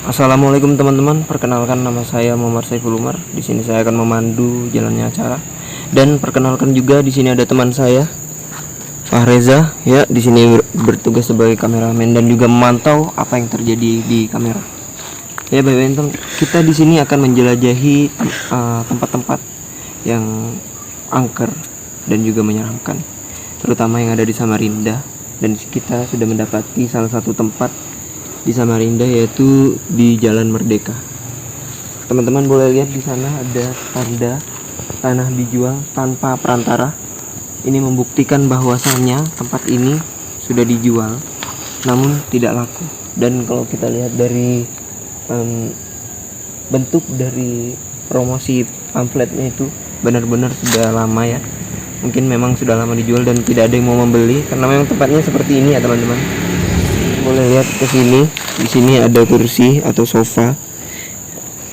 Assalamualaikum teman-teman, perkenalkan nama saya Muhammad Saiful Umar. Di sini saya akan memandu jalannya acara. Dan perkenalkan juga di sini ada teman saya, Pak Reza. Ya, di sini bertugas sebagai kameramen dan juga memantau apa yang terjadi di kamera. Ya, baik-baik, kita di sini akan menjelajahi tempat-tempat yang angker dan juga menyeramkan, terutama yang ada di Samarinda. Dan kita sudah mendapati salah satu tempat di Samarinda, yaitu di Jalan Merdeka. Teman-teman boleh lihat di sana ada tanda tanah dijual tanpa perantara. Ini membuktikan bahwasannya tempat ini sudah dijual namun tidak laku. Dan kalau kita lihat dari bentuk dari promosi pamfletnya itu benar-benar sudah lama ya. Mungkin memang sudah lama dijual dan tidak ada yang mau membeli karena memang tempatnya seperti ini ya teman-teman. Boleh lihat ke sini. Di sini ada kursi atau sofa.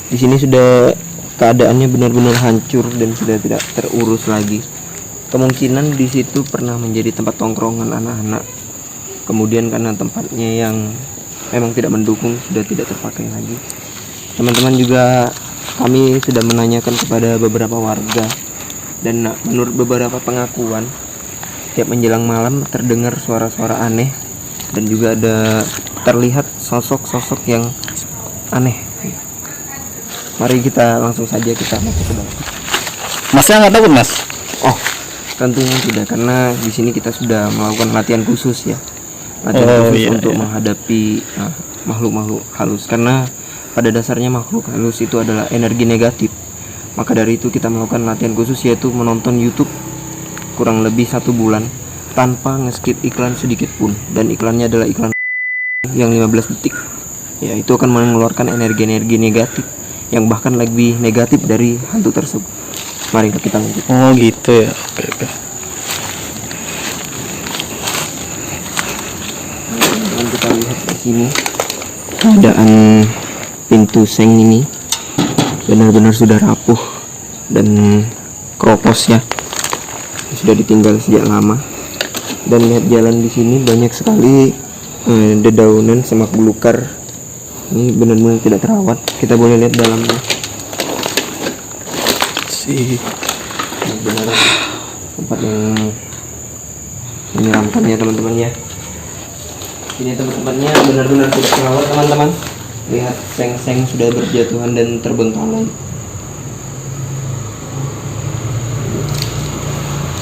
Di sini sudah keadaannya benar-benar hancur dan sudah tidak terurus lagi. Kemungkinan di situ pernah menjadi tempat tongkrongan anak-anak. Kemudian karena tempatnya yang memang tidak mendukung, sudah tidak terpakai lagi. Teman-teman juga kami sudah menanyakan kepada beberapa warga, dan menurut beberapa pengakuan, tiap menjelang malam terdengar suara-suara aneh dan juga ada terlihat sosok-sosok yang aneh. Mari kita langsung saja kita masuk ke dalam. Masnya nggak takut, Mas? Oh, tentunya tidak, karena di sini kita sudah melakukan latihan khusus ya. Latihan khusus untuk menghadapi makhluk-makhluk halus, karena pada dasarnya makhluk halus itu adalah energi negatif. Maka dari itu kita melakukan latihan khusus, yaitu menonton YouTube kurang lebih 1 bulan tanpa nge-skip iklan sedikit pun, dan iklannya adalah iklan yang 15 detik. Ya, itu akan mengeluarkan energi-energi negatif yang bahkan lebih negatif dari hantu tersebut. Mari kita lanjut. Oh gitu ya. Oke. Dan kita lihat di sini keadaan pintu seng ini benar-benar sudah rapuh dan keropos ya. Sudah ditinggal sejak lama. Dan lihat jalan di sini banyak sekali dedaunan semak belukar. Ini benar-benar tidak terawat. Kita boleh lihat dalamnya. Benar tempat yang menyeramkan ya teman-teman ya. Ini teman-temannya benar-benar tidak terawat teman-teman. Lihat seng-seng sudah berjatuhan dan terbengkalai.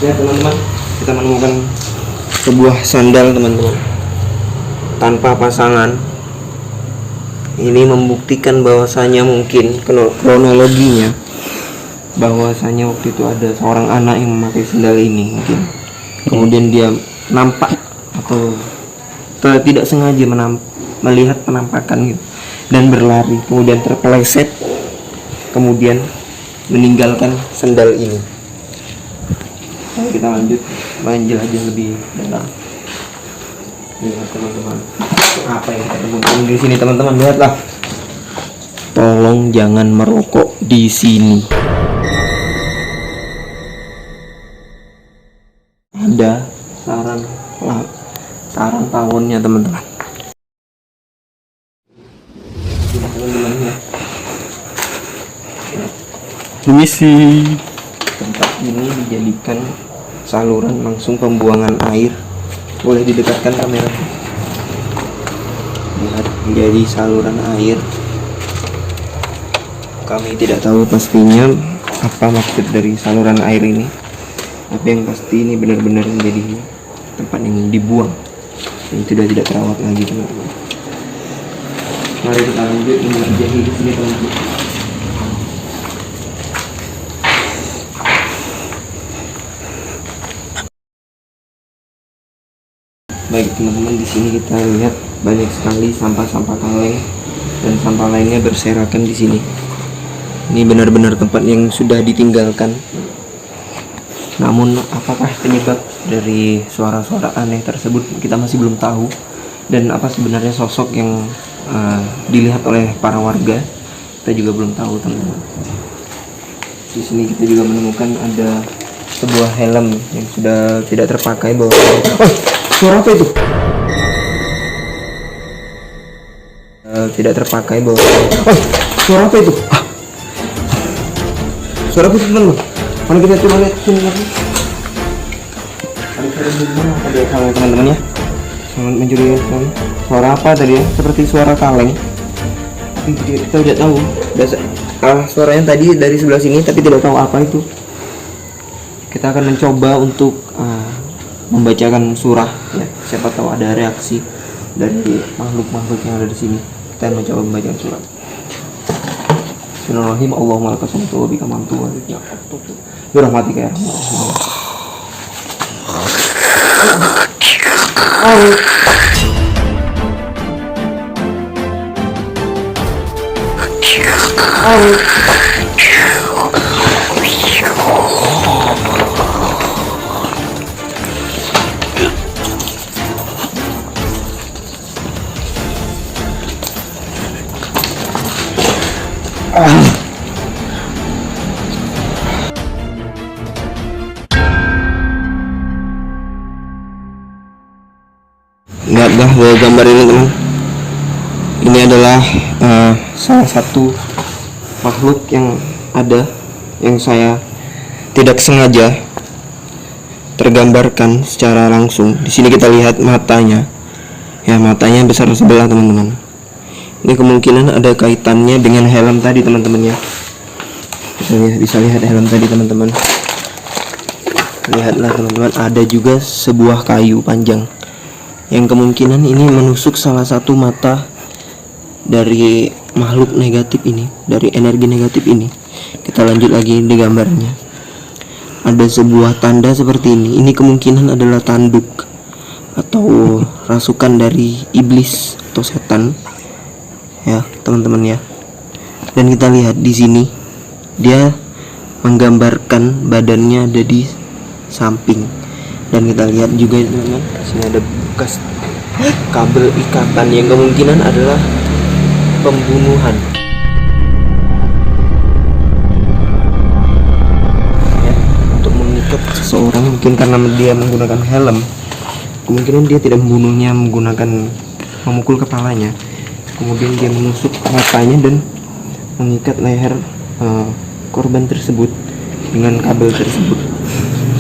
Ya teman-teman, kita menemukan sebuah sandal teman-teman tanpa pasangan. Ini membuktikan bahwasanya mungkin kronologinya bahwasanya waktu itu ada seorang anak yang memakai sandal ini mungkin. Kemudian dia nampak atau tidak sengaja melihat penampakan gitu dan berlari, kemudian terpeleset, kemudian meninggalkan sandal ini. Ayo kita lanjut menjelajah lebih dalam. Lihat teman-teman, apa yang kita temukan di sini teman-teman, lihatlah. Tolong jangan merokok di sini. Ada sarang tawonnya teman-teman. Misi. Tempat ini dijadikan saluran langsung pembuangan air. Boleh didekatkan kamera. Lihat, menjadi saluran air. Kami tidak tahu pastinya apa maksud dari saluran air ini, tapi yang pasti ini benar-benar menjadi tempat yang dibuang dan sudah tidak terawat lagi teman-teman. Mari kita lanjut menjelajahi di sini teman-teman. Baik teman-teman, di sini kita lihat banyak sekali sampah-sampah kaleng dan sampah lainnya berserakan di sini. Ini benar-benar tempat yang sudah ditinggalkan. Namun apakah penyebab dari suara-suara aneh tersebut kita masih belum tahu, dan apa sebenarnya sosok yang dilihat oleh para warga kita juga belum tahu teman-teman. Di sini kita juga menemukan ada sebuah helm yang sudah tidak terpakai bahwa suara apa itu? tidak terpakai bahwa suara apa itu? Suara apa itu teman-teman? Mana kita coba lihat sini lagi. Ada suara gimana tadi ya kalau teman-teman ya? Sangat mencurigakan. Suara apa tadi ya? Seperti suara kaleng. Tapi kita tidak tahu. Suaranya tadi dari sebelah sini tapi tidak tahu apa itu. Kita akan mencoba untuk membacakan surah ya. Siapa tahu ada reaksi dari makhluk-makhluk yang ada di sini. Kita mencoba membacakan surah. Bismillahirrahmanirrahim. Allahumma lakal hamdu wa bika mantu wa bika atubu. Birahmatika ya Nggak dah gambar ini teman. Ini adalah salah satu makhluk yang ada yang saya tidak sengaja tergambarkan secara langsung. Di sini kita lihat matanya. Ya, matanya besar sebelah teman-teman. Ini kemungkinan ada kaitannya dengan helm tadi teman-teman ya. Bisa lihat helm tadi teman-teman. Lihatlah teman-teman, ada juga sebuah kayu panjang yang kemungkinan ini menusuk salah satu mata dari makhluk negatif ini, dari energi negatif ini. Kita lanjut lagi di gambarnya. Ada sebuah tanda seperti ini. Ini kemungkinan adalah tanduk atau rasukan dari iblis atau setan. Ya, teman-teman ya. Dan kita lihat di sini dia menggambarkan badannya ada di samping. Dan kita lihat juga teman-teman, di sini ada bekas kabel ikatan yang kemungkinan adalah pembunuhan ya, untuk mengikat seseorang. Mungkin karena dia menggunakan helm, kemungkinan dia tidak membunuhnya menggunakan memukul kepalanya, kemudian dia menusuk matanya dan mengikat leher korban tersebut dengan kabel tersebut.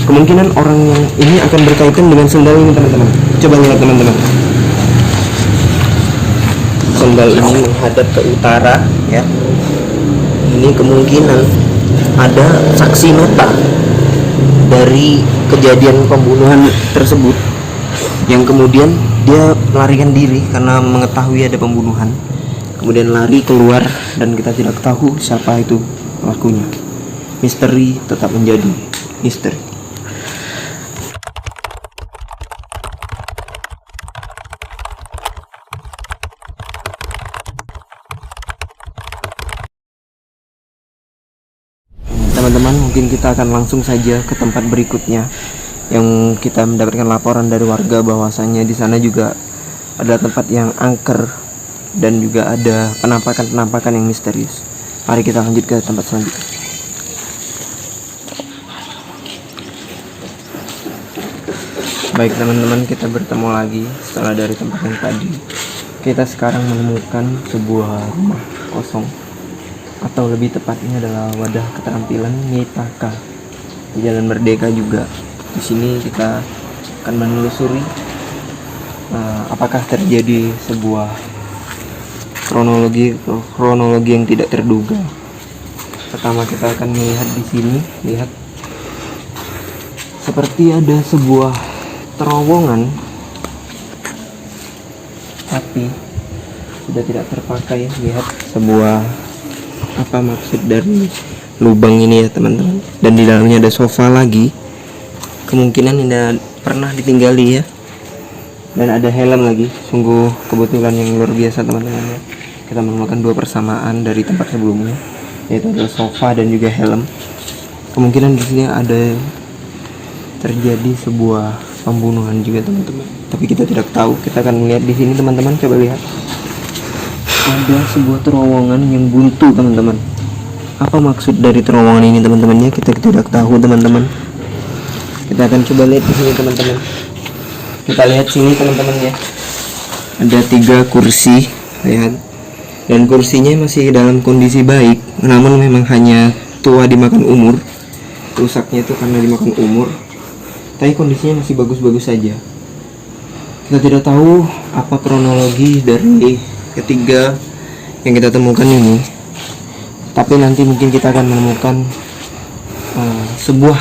Kemungkinan orang yang ini akan berkaitan dengan sendal ini teman-teman. Coba lihat teman-teman, sendal ini menghadap ke utara ya. Ini kemungkinan ada saksi mata dari kejadian pembunuhan tersebut yang kemudian dia melarikan diri karena mengetahui ada pembunuhan, kemudian lari keluar dan kita tidak tahu siapa itu pelakunya. Misteri tetap menjadi misteri. Teman-teman, mungkin kita akan langsung saja ke tempat berikutnya yang kita mendapatkan laporan dari warga bahwasanya di sana juga ada tempat yang angker dan juga ada penampakan-penampakan yang misterius. Mari kita lanjut ke tempat selanjutnya. Baik teman-teman, kita bertemu lagi setelah dari tempat yang tadi. Kita sekarang menemukan sebuah rumah kosong, atau lebih tepatnya adalah wadah keterampilan Nyetaka di Jalan Merdeka juga. Di sini kita akan menelusuri apakah terjadi sebuah kronologi yang tidak terduga. Pertama kita akan melihat di sini, lihat seperti ada sebuah terowongan tapi sudah tidak terpakai. Lihat sebuah apa maksud dari lubang ini ya teman-teman. Dan di dalamnya ada sofa lagi, kemungkinan ini pernah ditinggali ya. Dan ada helm lagi, sungguh kebetulan yang luar biasa teman-teman ya. Kita menemukan dua persamaan dari tempat sebelumnya, yaitu ada sofa dan juga helm. Kemungkinan di sini ada terjadi sebuah pembunuhan juga teman-teman, tapi kita tidak tahu. Kita akan melihat di sini teman-teman, coba lihat. Ada sebuah terowongan yang buntu teman-teman. Apa maksud dari terowongan ini teman-temannya? Kita tidak tahu teman-teman. Kita akan coba lihat di sini teman-teman. Kita lihat sini teman-teman ya. Ada 3 kursi, lihat. Dan kursinya masih dalam kondisi baik, namun memang hanya tua dimakan umur. Rusaknya itu karena dimakan umur, tapi kondisinya masih bagus-bagus saja. Kita tidak tahu apa kronologi dari ketiga yang kita temukan ini, tapi nanti mungkin kita akan menemukan sebuah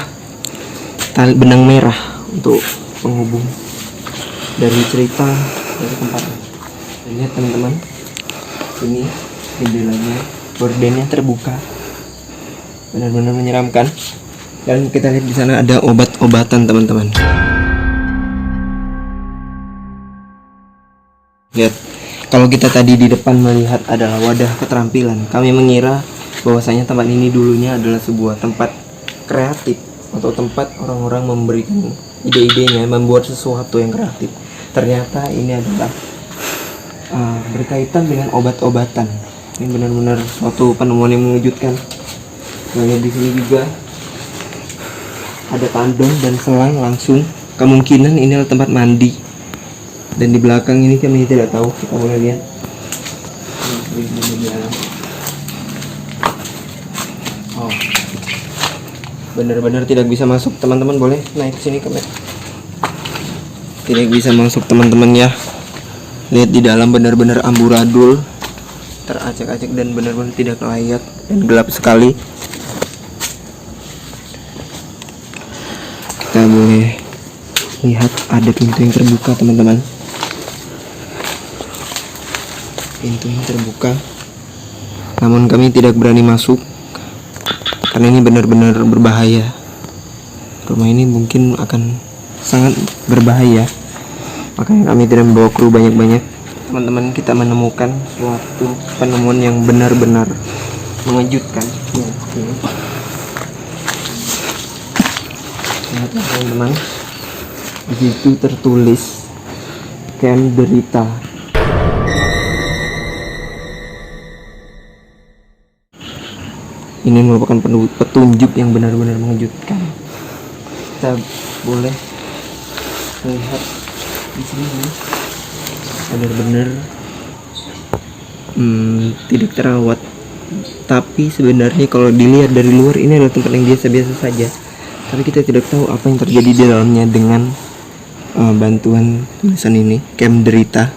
tali benang merah untuk penghubung dari cerita dari tempat ini. Lihat teman-teman, ini jendelanya, gordennya terbuka, benar-benar menyeramkan. Dan kita lihat di sana ada obat-obatan teman-teman. Lihat, kalau kita tadi di depan melihat adalah wadah keterampilan, kami mengira bahwasanya tempat ini dulunya adalah sebuah tempat kreatif atau tempat orang-orang memberikan ide-idenya, membuat sesuatu yang kreatif. Ternyata ini adalah berkaitan dengan obat-obatan. Ini benar-benar suatu penemuan yang mengejutkan. Lihat di sini juga ada tandon dan selang langsung. Kemungkinan ini adalah tempat mandi. Dan di belakang ini kami tidak tahu. Kita boleh lihat. Oh, benar-benar tidak bisa masuk. Teman-teman boleh naik sini kamera. Tidak bisa masuk teman-teman ya. Lihat di dalam benar-benar amburadul, teracak-acak dan benar-benar tidak layak dan gelap sekali. Kita boleh lihat ada pintu yang terbuka teman-teman. Pintu yang terbuka, namun kami tidak berani masuk karena ini benar-benar berbahaya. Rumah ini mungkin akan sangat berbahaya, makanya kami tidak membawa kru banyak-banyak. Teman-teman, kita menemukan suatu penemuan yang benar-benar mengejutkan. Lihat teman-teman, di situ tertulis Camp Derita. Ini merupakan petunjuk yang benar-benar mengejutkan. Kita boleh melihat di sini benar-benar tidak terawat. Tapi sebenarnya kalau dilihat dari luar ini adalah tempat yang biasa-biasa saja. Tapi kita tidak tahu apa yang terjadi di dalamnya dengan bantuan tulisan ini, Camp Derita.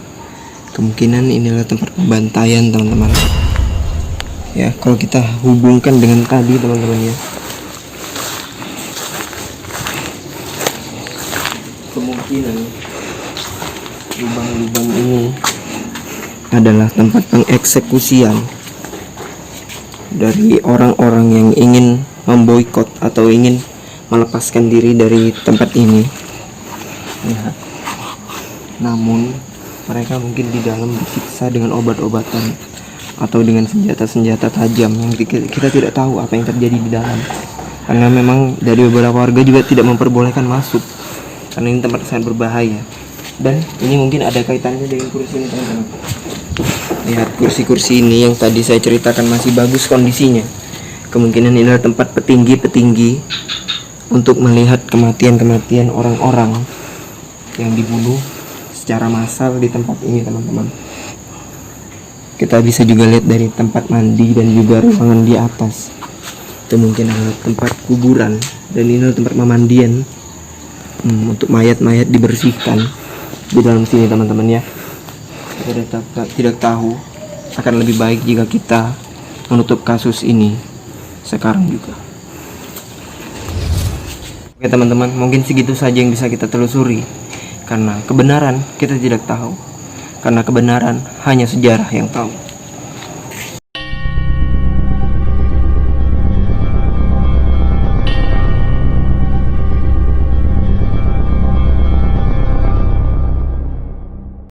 Kemungkinan inilah tempat pembantaian teman-teman. Ya, kalau kita hubungkan dengan tadi teman-teman ya, kemungkinan lubang-lubang ini adalah tempat pengeksekusian dari orang-orang yang ingin memboikot atau ingin melepaskan diri dari tempat ini ya. Namun mereka mungkin di dalam disiksa dengan obat-obatan atau dengan senjata-senjata tajam yang kita tidak tahu apa yang terjadi di dalam, karena memang dari beberapa warga juga tidak memperbolehkan masuk karena ini tempat sangat berbahaya. Dan ini mungkin ada kaitannya dengan kursi ini teman-teman. Lihat kursi-kursi ini yang tadi saya ceritakan masih bagus kondisinya. Kemungkinan ini adalah tempat petinggi-petinggi untuk melihat kematian-kematian orang-orang yang dibunuh secara massal di tempat ini teman-teman. Kita bisa juga lihat dari tempat mandi dan juga ruangan di atas. Itu mungkin adalah tempat kuburan dan ini adalah tempat pemandian untuk mayat-mayat dibersihkan di dalam sini teman-teman ya. Kita tidak tahu, akan lebih baik jika kita menutup kasus ini sekarang juga. Oke teman-teman, mungkin segitu saja yang bisa kita telusuri, karena kebenaran kita tidak tahu, karena kebenaran hanya sejarah yang tahu.